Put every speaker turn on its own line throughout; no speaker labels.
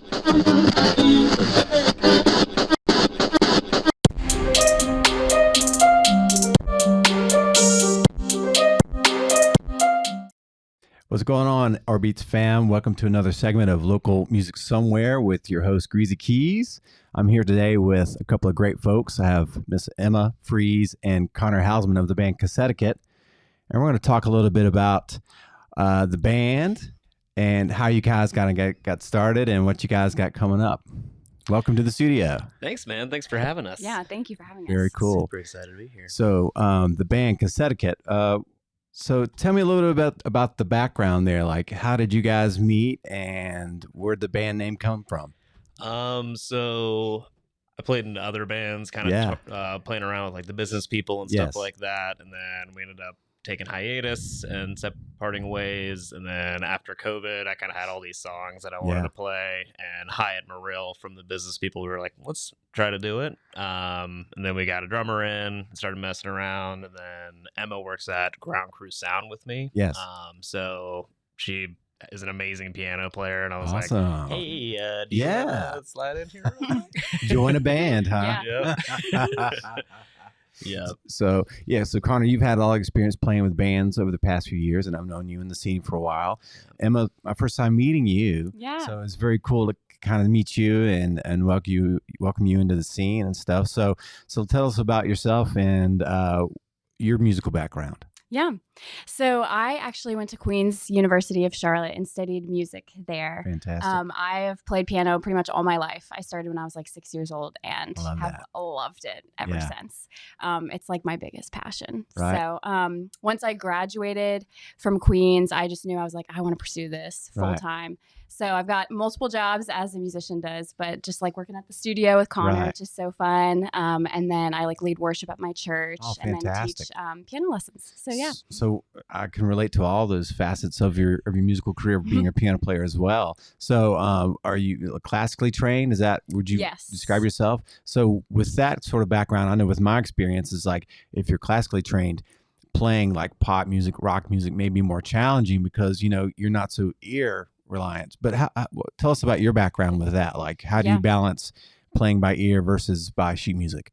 What's going on, rBeatz fam? Welcome to another segment of Local Music Somewhere with your host, Greazy Keyz. I'm here today with a couple of great folks. I have Miss Emma Freeze and Connor Hausman of the band Cassettiquette. And we're going to talk a little bit about the band and how you guys got started and what you guys got coming up. Welcome to the studio.
Thanks, man. Thanks for having us.
Yeah, thank you for having us.
Very cool.
Super excited to be here.
So the band Cassettiquette, so tell me a little bit about the background there. Like, how did you guys meet and where'd the band name come from?
So I played in other bands, kind of playing around with like the business people and stuff like that. And then we ended up taking hiatus and parting ways. And then after COVID, I kind of had all these songs that I wanted to play. And Hyatt Marill from the business people, we were like, let's try to do it. And then we got a drummer in, started messing around. And then Emma works at Ground Crew Sound with me.
Yes.
So she is an amazing piano player. And I was like, hey, do you want to slide in here?
Join a band, huh?
Yeah. Yeah.
So Connor, you've had a lot of experience playing with bands over the past few years, and I've known you in the scene for a while. Emma, my first time meeting you.
Yeah.
So it's very cool to kind of meet you and welcome you into the scene and stuff. So tell us about yourself and your musical background.
Yeah. So I actually went to Queen's University of Charlotte and studied music there.
Fantastic.
I have played piano pretty much all my life. I started when I was like 6 years old and have loved it ever since. It's like my biggest passion.
Right.
So once I graduated from Queen's, I just knew I was like, I want to pursue this full time. So I've got multiple jobs as a musician does, but just like working at the studio with Connor, which is so fun. And then I like lead worship at my church and then teach piano lessons. So yeah.
So I can relate to all those facets of your musical career, being a piano player as well. So are you classically trained? Would you describe yourself? So with that sort of background, I know with my experience is like, if you're classically trained, playing like pop music, rock music may be more challenging because, you're not so ear reliant. But tell us about your background with that. Like, how do you balance playing by ear versus by sheet music?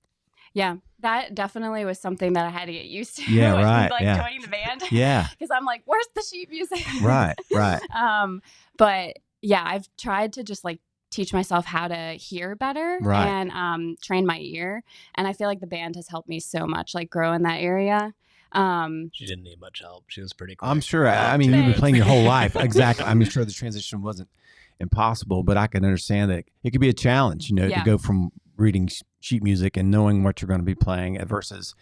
Yeah, that definitely was something that I had to get used to.
Yeah, right.
Joining the band.
Yeah.
Because I'm like, where's the sheet music?
Right.
But yeah, I've tried to just like teach myself how to hear better and train my ear. And I feel like the band has helped me so much, like grow in that area.
She didn't need much help. She was pretty cool.
I'm sure. I mean, you've been playing your whole life. Exactly. I'm sure the transition wasn't impossible, but I can understand that it could be a challenge, to go from reading sheet music and knowing what you're going to be playing versus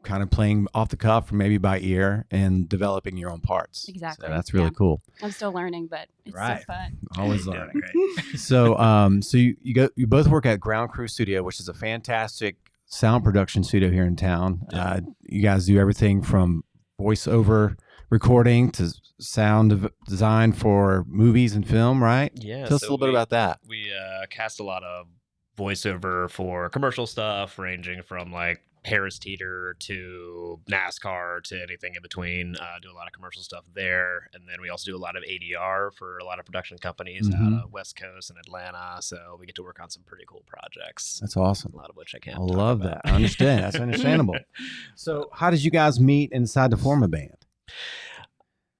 kind of playing off the cuff or maybe by ear and developing your own parts.
Exactly.
So that's really cool.
I'm still learning, but it's so fun.
Always learning. So you both work at Ground Crew Studio, which is a fantastic sound production studio here in town. You guys do everything from voiceover recording to sound design for movies and film, right?
Yeah.
Tell us a little bit about that.
We cast a lot of voiceover for commercial stuff, ranging from like Harris Teeter to NASCAR to anything in between. Do a lot of commercial stuff there. And then we also do a lot of ADR for a lot of production companies out of West Coast and Atlanta. So we get to work on some pretty cool projects.
That's awesome.
A lot of which I can't
I love that. I understand. That's understandable. So how did you guys meet and decide to form a band?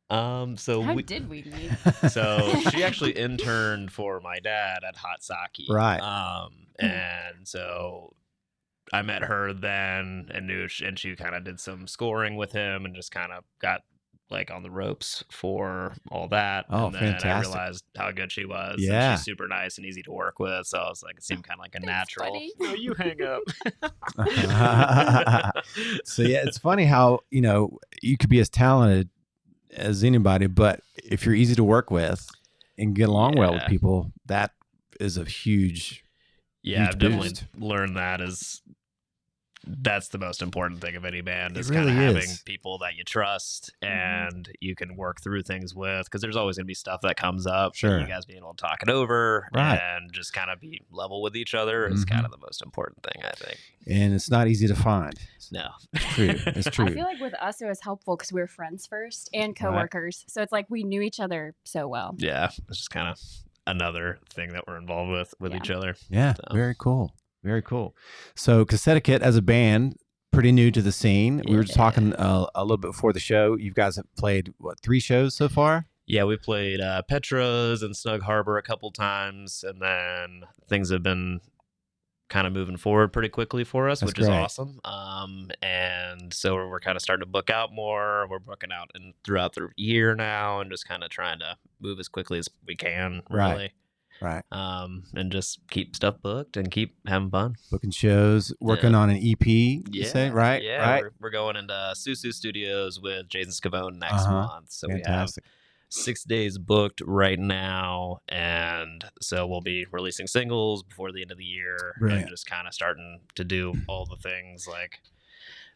How did we meet?
So she actually interned for my dad at Hot Sake.
Right.
And so I met her then and she kind of did some scoring with him and just kind of got like on the ropes for all that.
Oh,
and then
fantastic.
I realized how good she was.
Yeah.
And she's super nice and easy to work with. So I was like, it seemed kind of like a natural.
Buddy.
No, you hang up.
So yeah, it's funny how, you could be as talented as anybody, but if you're easy to work with and get along well with people, that is a huge
I've definitely learned that's the most important thing of any band is
really
kind of having
is.
people that you trust and you can work through things with, because there's always going to be stuff that comes up.
Sure.
You guys being able to talk it over and just kind of be level with each other is kind of the most important thing, I think.
And it's not easy to find.
No.
It's true. It's true.
I feel like with us, it was helpful because we were friends first and coworkers. So it's like we knew each other so well.
Yeah. It's just kind of another thing that we're involved with each other.
Yeah, so. Very cool. Very cool. So Cassettiquette as a band, pretty new to the scene. We were just talking a little bit before the show. You guys have played, what, 3 shows so far?
Yeah, we played Petra's and Snug Harbor a couple times, and then things have been kind of moving forward pretty quickly for us, which is awesome. And so we're kind of starting to book out more. We're booking out throughout the year now, and just kind of trying to move as quickly as we can, really.
Right.
And just keep stuff booked and keep having fun.
Booking shows, working on an EP, you say, right?
Yeah,
right.
We're going into Susu Studios with Jason Scavone next month. So
Fantastic.
We have 6 days booked right now, and so we'll be releasing singles before the end of the year.
Brilliant.
And just kind of starting to do all the things like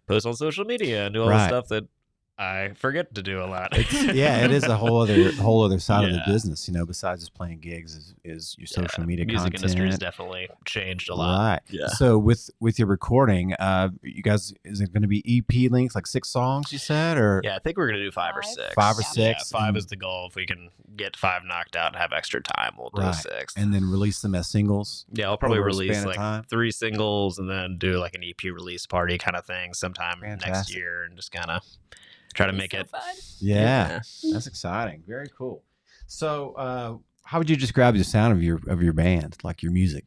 post on social media and do all the stuff that I forget to do a lot.
It is a whole other side of the business, you know, besides just playing gigs is your social media
music
content.
industry has definitely changed a lot.
Right.
Yeah.
So with your recording, you guys, is it going to be EP length, like 6 songs you said, or?
Yeah, I think we're going to do 5 or 6.
5 or 6.
Yeah, 5 is the goal. If we can get 5 knocked out and have extra time, we'll do 6.
And then release them as singles.
Yeah, I'll probably release like 3 singles and then do like an EP release party kind of thing sometime next year, and just kind of try to make it
fun.
Yeah, that's exciting. Very cool. So, how would you describe the sound of your band, like your music?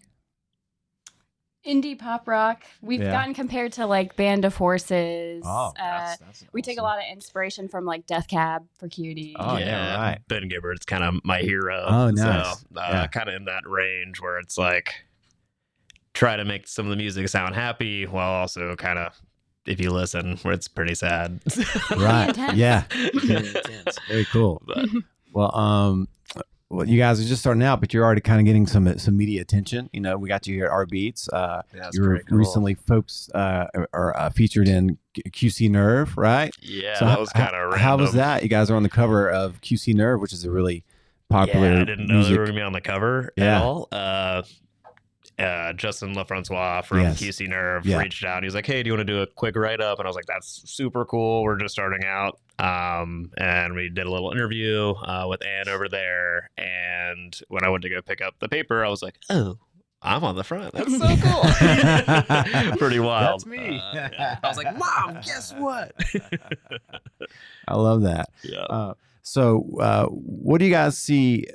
Indie pop rock. We've gotten compared to like Band of Horses.
Oh, that's awesome.
We take a lot of inspiration from like Death Cab for Cutie.
Oh yeah, right.
Ben Gibbert's kind of my hero.
Oh, nice.
So, kind of in that range where it's like try to make some of the music sound happy while also kind of, if you listen, where it's pretty sad.
Right. Yeah. Very intense. Very cool.
But,
well, you guys are just starting out, but you're already kind of getting some media attention. You know, we got you here at rBeatz. You were recently featured in QC Nerve, right?
Yeah, so that was kind of random.
How was that? You guys are on the cover of QC Nerve, which is a really popular.
Yeah, I didn't know they were gonna be on the cover at all. Justin LaFrancois from QC Nerve reached out. He was like, "Hey, do you want to do a quick write-up?" And I was like, "That's super cool. We're just starting out." And we did a little interview with Ann over there. And when I went to go pick up the paper, I was like, "Oh, I'm on the front. That's so cool." Pretty wild.
That's me.
I was like, "Mom, guess what?"
I love that.
Yeah.
So what do you guys see,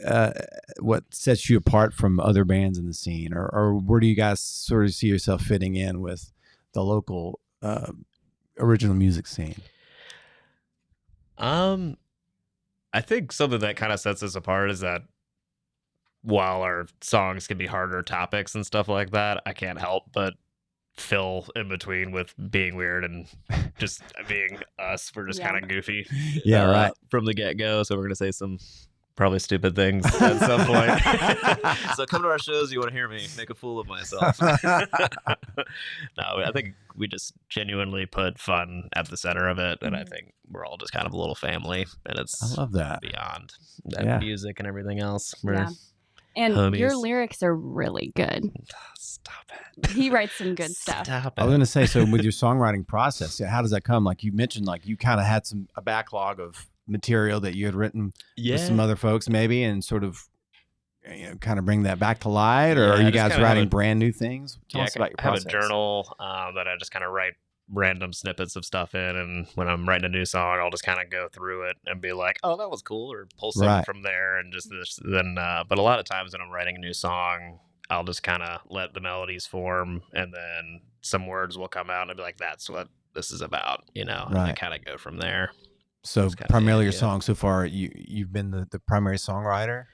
what sets you apart from other bands in the scene? Or where do you guys sort of see yourself fitting in with the local original music scene?
I think something that kind of sets us apart is that while our songs can be harder topics and stuff like that, I can't help but fill in between with being weird and just being us. We're just kind of goofy from the get-go, so we're gonna say some probably stupid things at some point. So come to our shows, you want to hear me make a fool of myself. No, I think we just genuinely put fun at the center of it, and I think we're all just kind of a little family, and it's
I love that
beyond that music and everything else. We're
and
homies.
Your lyrics are really good.
Stop it.
He writes some good stuff.
Stop it.
I was going to say, so with your songwriting process, how does that come? Like you mentioned, like you kind of had a backlog of material that you had written with some other folks maybe, and sort of, you know, kind of bring that back to light, or are you guys writing brand new things? Tell us about your process.
I have a journal that I just kind of write random snippets of stuff in, and when I'm writing a new song, I'll just kind of go through it and be like, "Oh, that was cool," or pull something from there, and just this. Then, but a lot of times when I'm writing a new song, I'll just kind of let the melodies form, and then some words will come out, and I'll be like, "That's what this is about," you know, and I kind of go from there.
So primarily your song so far, you've been the primary songwriter.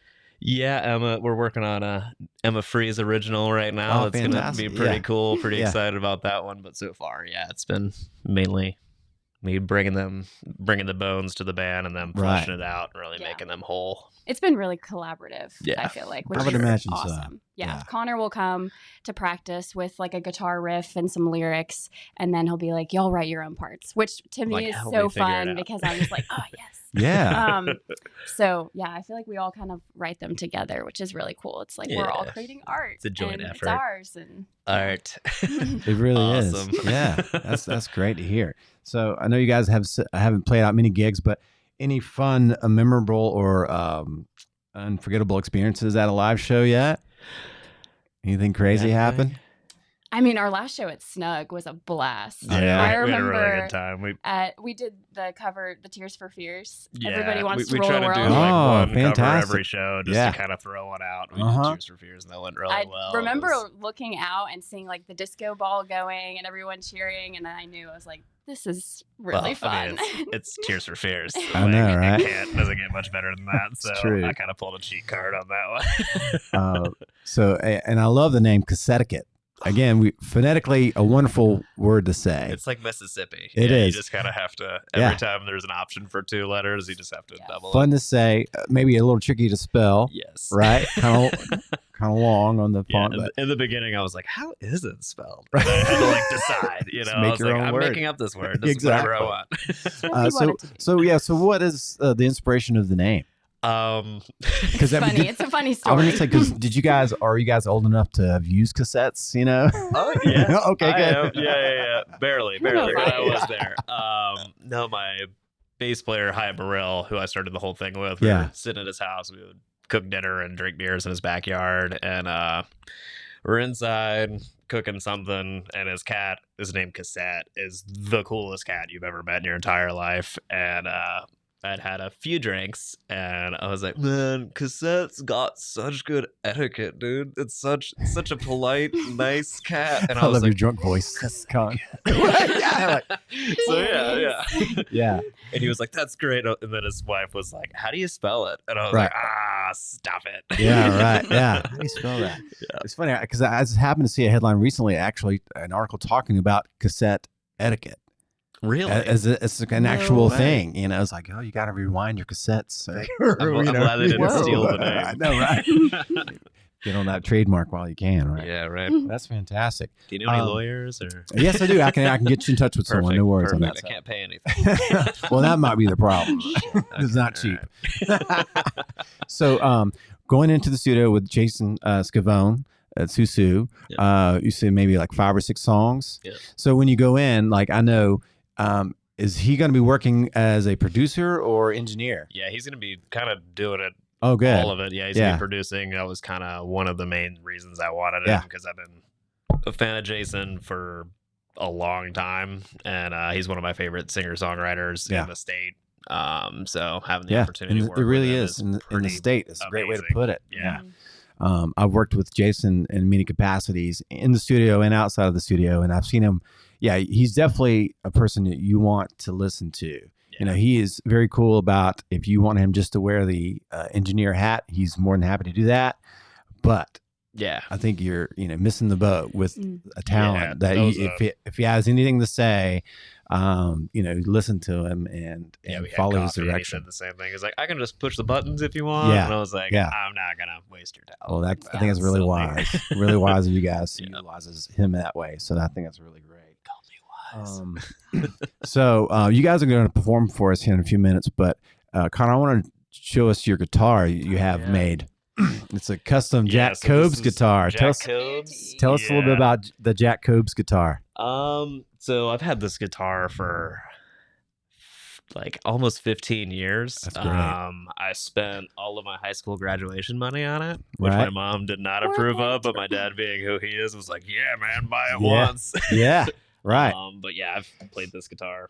Yeah, Emma, we're working on a Emma Freeze original right now. It's going to be pretty cool. Pretty excited about that one. But so far, it's been mainly me bringing the bones to the band and then fleshing it out and really making them whole.
It's been really collaborative, I feel like, which
I would
is
imagine
awesome.
So.
Yeah. Connor will come to practice with like a guitar riff and some lyrics, and then he'll be like, "Y'all write your own parts," which to me is so fun because I'm just like, "Oh, yes."
Yeah.
So I feel like we all kind of write them together, which is really cool. It's like we're all creating art.
It's a joint
and
effort.
It's ours and
art.
It really
awesome.
is. Yeah, that's great to hear. So I know you guys haven't played out many gigs, but any fun, memorable, or unforgettable experiences at a live show yet? Anything crazy happen?
I mean, our last show at Snug was a blast.
Yeah,
I
we
remember
had a really good time.
We did the cover, the Tears for Fears.
Yeah,
Everybody wants to
we
roll
try
the
to do
world.
like one
fantastic.
cover every show just to kind of throw one out. We did Tears for Fears, and that went really well.
I remember looking out and seeing like the disco ball going and everyone cheering, and I knew, I was like, this is really fun.
I mean, it's Tears for Fears.
I know, right?
It doesn't get much better than that. So I kind of pulled a cheat card on that one.
And I love the name Cassettiquette. Again, phonetically a wonderful word to say.
It's like Mississippi.
It is.
You just kind of have to, every time there's an option for 2 letters, you just have to double
Fun
it.
to say, maybe a little tricky to spell.
Yes.
Right? Kind of long on the font.
In the beginning, I was like, how is it spelled? And I had to like decide, you know, I was like, I'm making up this word. This is whatever I want.
So what is the inspiration of the name?
It's funny. It's a funny story.
I was gonna say, because are you guys old enough to have used cassettes? You know?
Oh yeah.
Okay, good.
Yeah. Barely. But I was there. No, my bass player Hyatt Burrell, who I started the whole thing with, we were sitting at his house. We would cook dinner and drink beers in his backyard, and we're inside cooking something, and his cat is named Cassette. Is the coolest cat you've ever met in your entire life, and I'd had a few drinks, and I was like, man, Cassette's got such good etiquette, dude. It's such a polite, nice cat. And I
love
like,
your drunk voice.
Yeah. And he was like, that's great. And then his wife was like, how do you spell it? And I was like, stop it.
Yeah, right. Yeah. How do you spell that? Yeah. It's funny because I just happened to see a headline recently, actually, an article talking about cassette etiquette.
Really?
As an actual thing, you know. It's like, oh, you got to rewind your cassettes.
I'm glad they didn't steal the name.
I know, right? Get on that trademark while you can, right?
Yeah, right.
That's fantastic.
Do you know any lawyers? Or?
Yes, I do. I can get you in touch with someone. No worries on that.
I can't pay anything.
Well, that might be the problem. It's not cheap. So, going into the studio with Jason Scavone at Susu, you say maybe like 5 or 6 songs.
Yeah.
So when you go in, like I know. Is he going to be working as a producer or engineer?
Yeah, he's going to be kind of doing it.
Oh, good.
All of it. Yeah, he's going to be producing. That was kind of one of the main reasons I wanted him, because I've been a fan of Jason for a long time, and he's one of my favorite singer-songwriters in the state. So having the opportunity to work
it really
with him
is in the state. It's a great way to put it.
Yeah.
I've worked with Jason in many capacities in the studio and outside of the studio, and I've seen him. Yeah, he's definitely a person that you want to listen to. Yeah. You know, he is very cool about if you want him just to wear the engineer hat, he's more than happy to do that. But I think you're missing the boat with a talent that if he has anything to say, listen to him and follow his direction.
He said the same thing. He's like, I can just push the buttons if you want. And I was like, I'm not gonna waste your time.
Well, I think it's really wise. Really wise of you guys to utilize him that way. So I think that's really great. So you guys are going to perform for us here in a few minutes, but Connor, I want to show us your guitar you have made. It's a custom Jack Cobes guitar. Tell us a little bit about the Jack Cobes guitar.
So I've had this guitar for like almost 15 years.
That's great.
I spent all of my high school graduation money on it, which my mom did not approve of, but my dad, being who he is, was like, yeah, man, buy it once.
Yeah. Right.
But yeah, I've played this guitar.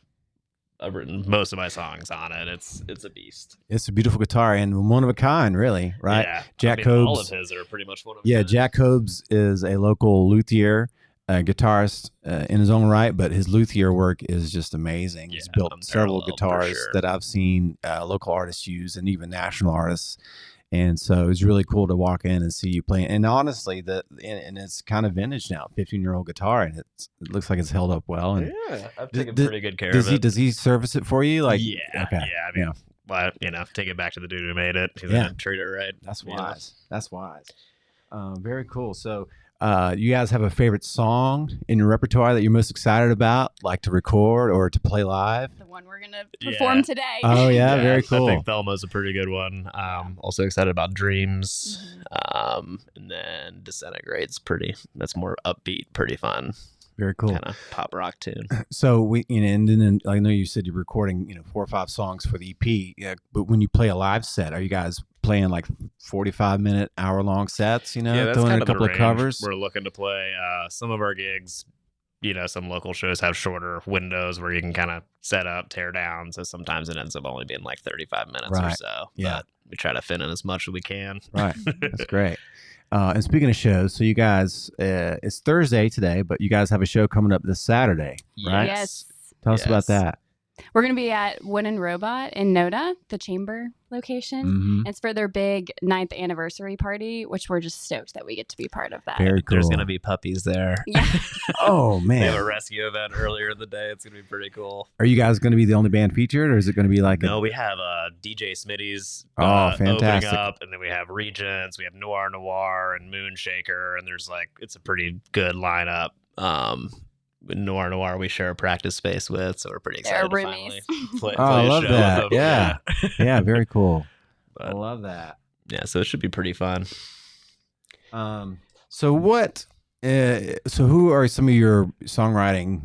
I've written most of my songs on it. It's a beast.
It's a beautiful guitar and one of a kind, really, right?
Yeah.
Jack Cobes.
All of his are pretty much one of a
kind.
Yeah,
Jack Cobes is a local luthier, guitarist in his own right, but his luthier work is just amazing. He's built several guitars that I've seen local artists use and even national artists. And so it's really cool to walk in and see you playing. And honestly, and it's kind of vintage now, 15-year-old guitar, and it looks like it's held up well. And
I've taken pretty good care of it.
Does he service it for you? Like,
okay. Yeah, I mean, well, take it back to the dude who made it. He's gonna treat it right.
That's wise. That's wise. Very cool. So, you guys have a favorite song in your repertoire that you're most excited about, like to record or to play live?
The one we're gonna perform today.
Oh yeah, very cool.
I think Thelma's a pretty good one. Also excited about Dreams, and then Disintegrate's that's more upbeat, pretty fun.
Very cool.
Kind of pop rock tune.
So and then I know you said you're recording 4 or 5 songs for the EP. Yeah, but when you play a live set, are you guys playing like 45-minute, hour-long sets?
That's
throwing
kind
in a couple
of
of covers.
We're looking to play. Some of our gigs, some local shows have shorter windows where you can kind of set up, tear down. So sometimes it ends up only being like 35 minutes or so.
Yeah.
But we try to fit in as much as we can.
Right. That's great. And speaking of shows, so you guys, it's Thursday today, but you guys have a show coming up this Saturday, right?
Yes.
Tell us about that.
We're going to be at Wooden Robot in Noda, the Chamber location.
Mm-hmm.
It's for their big 9th anniversary party, which we're just stoked that we get to be part of that.
Very cool.
There's going to be puppies there.
Yeah.
Oh, man.
They have a rescue event earlier in the day. It's going to be pretty cool.
Are you guys going to be the only band featured, or is it going to be like
No, we have DJ Smitty's
fantastic.
opening up, and then we have Regents, we have Noir, and Moonshaker, and there's it's a pretty good lineup. With Noir, we share a practice space with, so we're pretty excited to finally play
I love
a show
that.
with them.
Yeah. Yeah, very cool.
But,
I love that.
Yeah, so it should be pretty fun.
So what? So who are some of your songwriting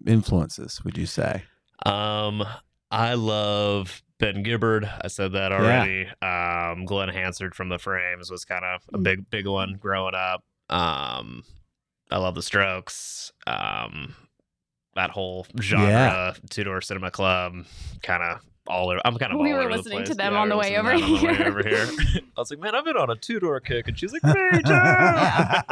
influences? Would you say?
I love Ben Gibbard. I said that already. Yeah. Glenn Hansard from The Frames was kind of a big one growing up. I love the Strokes. That whole genre, Two Door Cinema Club, kind of all over. I'm kind of
we
all
were
over
listening
the place.
to them on the way over here.
I was like, man, I've been on a 2-door kick, and she's like, Major. I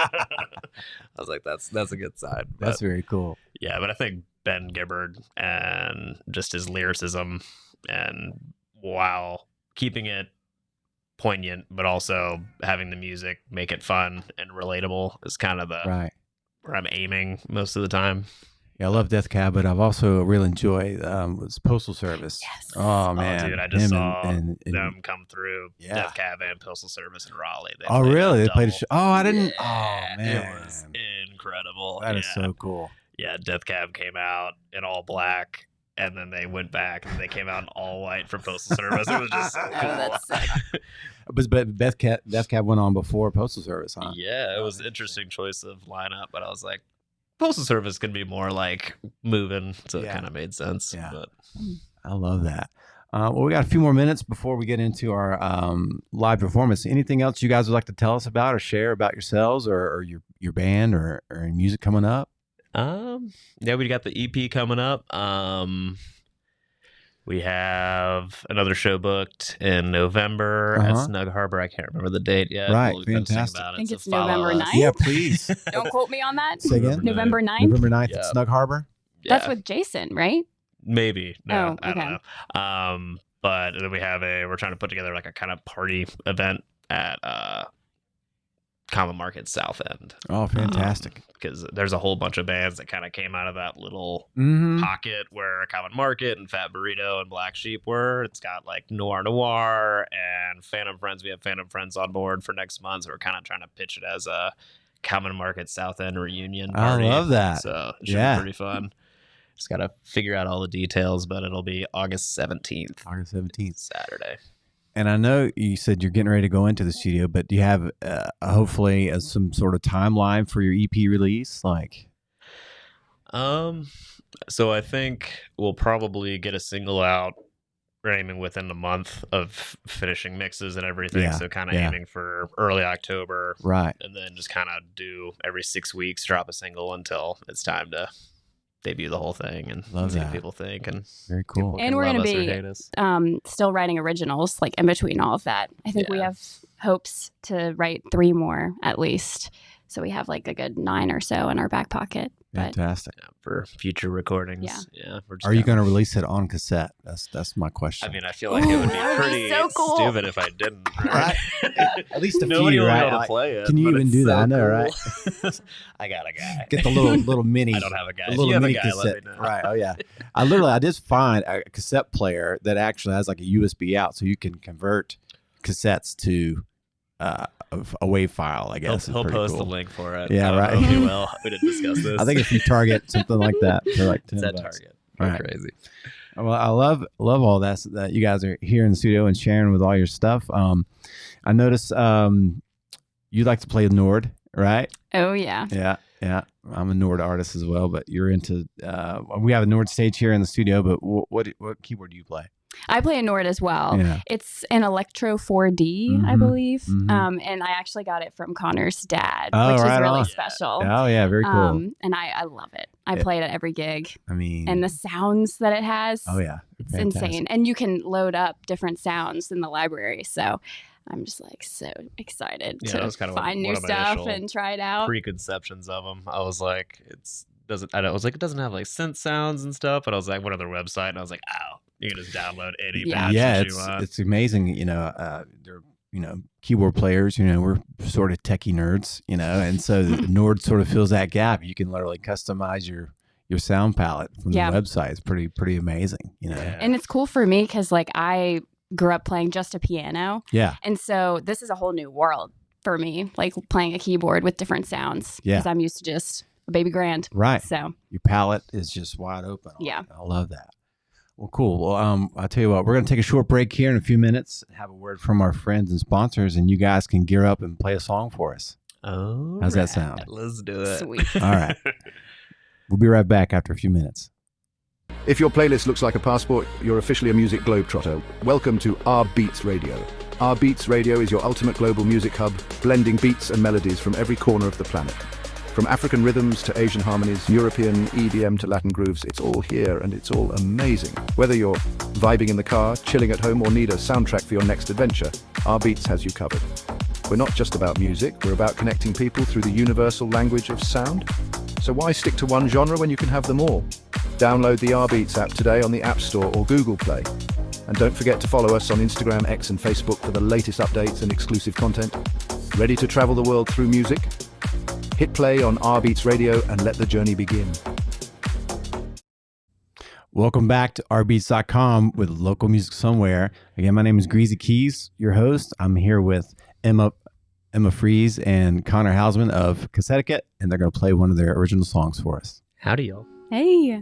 was like, that's a good sign.
That's very cool.
Yeah, but I think Ben Gibbard and just his lyricism, and while keeping it poignant, but also having the music make it fun and relatable is kind of the where I'm aiming most of the time.
Yeah, I love Death Cab, but I've also really enjoyed was Postal Service.
Yes.
Oh man,
dude, I just saw them come through. Death Cab and Postal Service in Raleigh.
Really? They played a show. Oh, I didn't. Oh man,
it was incredible.
That is so cool.
Yeah, Death Cab came out in all black, and then they went back and they came out in all white for Postal Service. It was just so cool.
That's sick.
But Death Cab went on before Postal Service, huh?
Yeah, it was an interesting choice of lineup, but I was like, Postal Service can be more like moving, so it kind of made sense.
Yeah.
But
I love that. Well, we got a few more minutes before we get into our live performance. Anything else you guys would like to tell us about or share about yourselves or your band or music coming up?
Yeah, we got the EP coming up. We have another show booked in November at Snug Harbor. I can't remember the date yet.
Right,
we'll
fantastic.
I think it's November 9th.
Yeah, please.
Don't quote me on that.
Say again?
November 9th?
November 9th at Snug Harbor?
Yeah.
That's with Jason, right?
Maybe. No,
I
don't know. But then we're trying to put together like a kind of party event at Common Market South End.
Oh, fantastic.
Because there's a whole bunch of bands that kind of came out of that little pocket where Common Market and Fat Burrito and Black Sheep were. It's got like Noir and Phantom Friends. We have Phantom Friends on board for next month. So we're kind of trying to pitch it as a Common Market South End reunion party.
I love that.
So it should be pretty fun. Just got to figure out all the details, but it'll be August 17th.
August 17th.
Saturday.
And I know you said you're getting ready to go into the studio, but do you have hopefully some sort of timeline for your EP release?
So I think we'll probably get a single out. We're aiming within a month of finishing mixes and everything.
Yeah,
so kind of aiming for early October.
Right.
And then just kind of do every 6 weeks, drop a single until it's time to debut the whole thing and see what people think. And
very cool.
And we're going to be still writing originals like in between all of that. I think we have hopes to write 3 more at least. So we have like a good 9 or so in our back pocket.
Fantastic.
For future recordings. Yeah.
Are you going to release it on cassette? That's my question.
I mean, I feel like it would be pretty
cool.
stupid if I didn't. Right?
At least
nobody
few,
will
right?
be able to play it.
Can you even do that? I know,
cool.
right?
I got a guy.
Get the little mini.
I don't have a guy.
A little
if you have
mini
a guy,
cassette.
let me know.
Right. Oh yeah. I just find a cassette player that actually has like a USB out, so you can convert cassettes to a WAV file. I guess
he'll post the link for it.
Yeah, right.
He will. We didn't discuss this.
I think if you target something like that for like $10.
It's at Target.
Right.
Crazy.
Well, I love all that you guys are here in the studio and sharing with all your stuff. I noticed you like to play Nord, right?
Oh yeah.
Yeah. Yeah, I'm a Nord artist as well, but you're into. We have a Nord stage here in the studio, but what keyboard do you play?
I play a Nord as well.
Yeah.
It's an Electro 4D, I believe. And I actually got it from Connor's dad, which is really special.
Oh, yeah. Very cool.
And I love it. I play it at every gig.
I mean.
And the sounds that it has.
Oh, yeah.
It's insane. And you can load up different sounds in the library. So I'm just like so excited to find new stuff and try it out.
Preconceptions of them. I was like, it doesn't have like synth sounds and stuff, but I was like, what other website? And I was like, oh. You can just download any patch that you want.
It's amazing. They're keyboard players. We're sort of techie nerds. And so Nord sort of fills that gap. You can literally customize your sound palette from the website. It's pretty amazing.
And it's cool for me because like I grew up playing just a piano.
Yeah.
And so this is a whole new world for me, like playing a keyboard with different sounds.
Yeah.
Because I'm used to just a baby grand.
Right.
So
your palette is just wide open.
Yeah.
I love that. Well, cool. Well, I'll tell you what, we're going to take a short break here in a few minutes, have a word from our friends and sponsors, and you guys can gear up and play a song for us. How's that sound?
Let's do it.
Sweet.
All right. We'll be right back after a few minutes.
If your playlist looks like a passport, you're officially a music globetrotter. Welcome to rBeatz Radio. rBeatz Radio is your ultimate global music hub, blending beats and melodies from every corner of the planet. From African rhythms to Asian harmonies, European EDM to Latin grooves, it's all here and it's all amazing. Whether you're vibing in the car, chilling at home, or need a soundtrack for your next adventure, rBeatz has you covered. We're not just about music, we're about connecting people through the universal language of sound. So why stick to one genre when you can have them all? Download the rBeatz app today on the App Store or Google Play. And don't forget to follow us on Instagram, X and Facebook for the latest updates and exclusive content. Ready to travel the world through music? Hit play on rBeatz Radio and let the journey begin.
Welcome back to rBeatz.com with local music somewhere. Again, my name is Greazy Keyz, your host. I'm here with Emma Fries and Connor Hausman of Cassettiquette, and they're going to play one of their original songs for us.
Howdy, y'all.
Hey.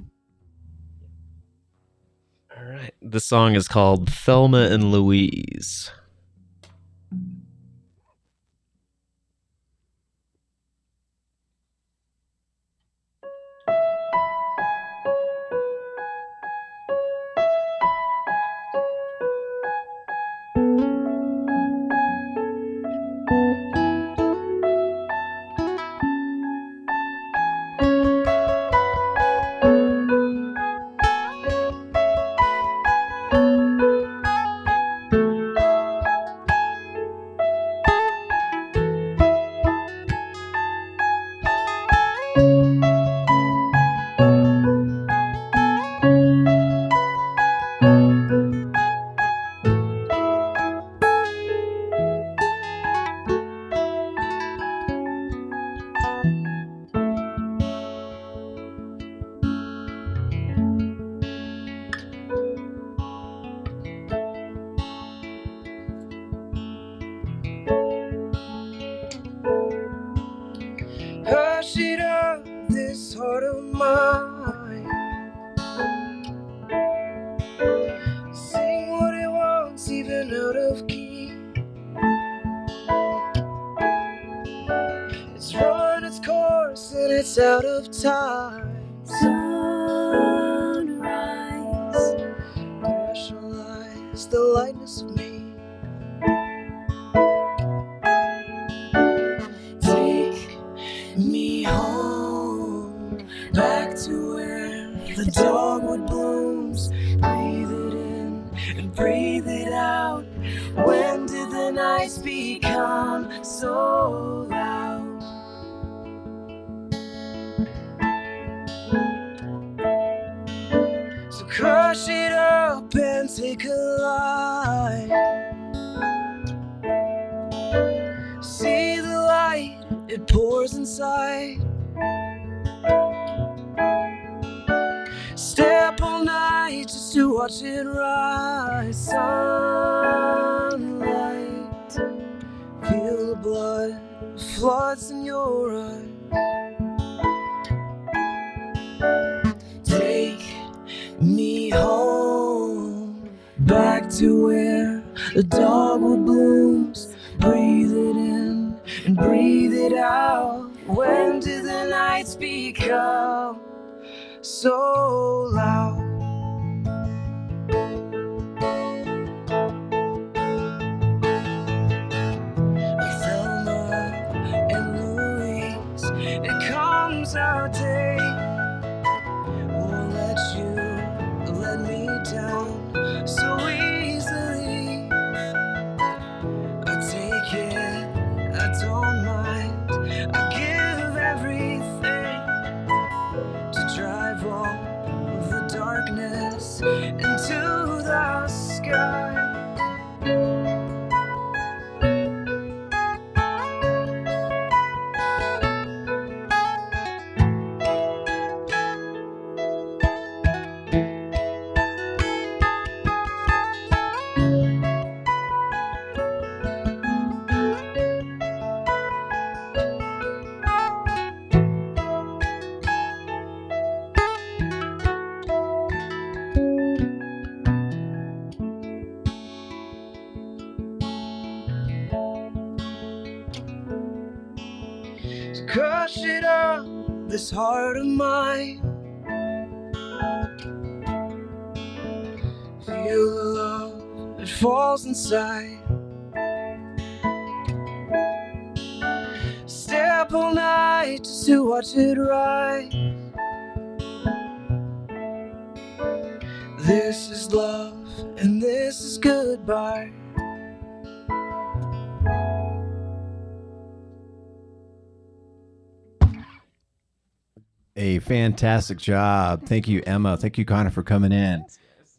All right. This song is called Thelma and Louise.
It's out of time. Sunrise commercialize the lightness of me. Take me home, back to where the dogwood blooms. Breathe it in and breathe it out. When did the nights become so loud? Crush it up and take a lie. See the light, it pours inside. Step all night just to watch it rise. Sunlight, feel the blood floods in your eyes. Take me home, back to where the dogwood blooms. Breathe it in and breathe it out. When did the nights become so loud? Thelma and Louise, it comes our day. Won't let you let me down so easily. I take it, I don't mind. I give everything to drive all the darkness into the sky. Crush it up, this heart of mine. Feel the love that falls inside. Stay up all night just to watch it rise. This is love and this is goodbye.
A fantastic job. Thank you, Emma. Thank you, Connor, for coming in.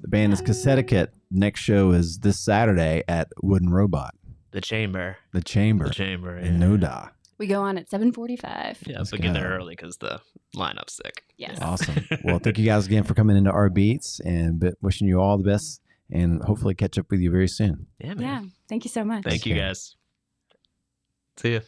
The band is Cassettiquette. Next show is this Saturday at Wooden Robot.
The Chamber.
The Chamber.
The Chamber, yeah.
In Noda.
We go on at 7:45.
Yeah, so get there early because the lineup's sick.
Yes.
Awesome. Well, thank you guys again for coming into rBeatz, and wishing you all the best, and hopefully catch up with you very soon.
Yeah, man.
Yeah. Thank you so much.
Thank you, guys. See ya.